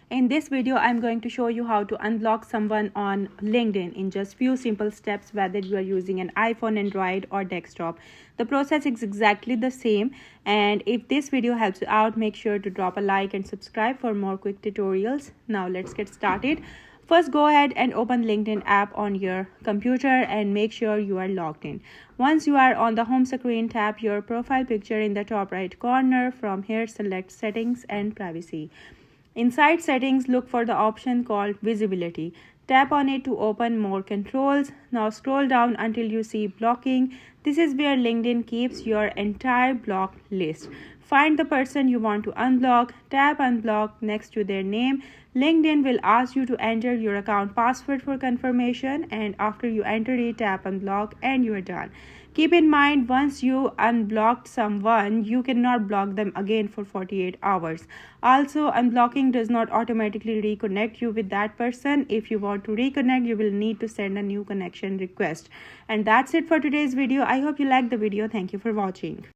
In this video, I'm going to show you how to unblock someone on LinkedIn in just few simple steps, whether you are using an iPhone, Android or desktop. The process is exactly the same, and if this video helps you out, make sure to drop a like and subscribe for more quick tutorials. Now let's get started. First, go ahead and open LinkedIn app on your computer and make sure you are logged in. Once you are on the home screen, tap your profile picture in the top right corner. From here, select settings and privacy. Inside settings, look for the option called visibility. Tap on it to open more controls. Now scroll down until you see blocking. This is where LinkedIn keeps your entire block list. Find the person you want to unblock. Tap unblock next to their name. LinkedIn will ask you to enter your account password for confirmation, and after you enter it, tap unblock and you are done. Keep in mind, once you unblocked someone, you cannot block them again for 48 hours. Also, unblocking does not automatically reconnect you with that person. If you want to reconnect, you will need to send a new connection request. And that's it for today's video. I hope you liked the video. Thank you for watching.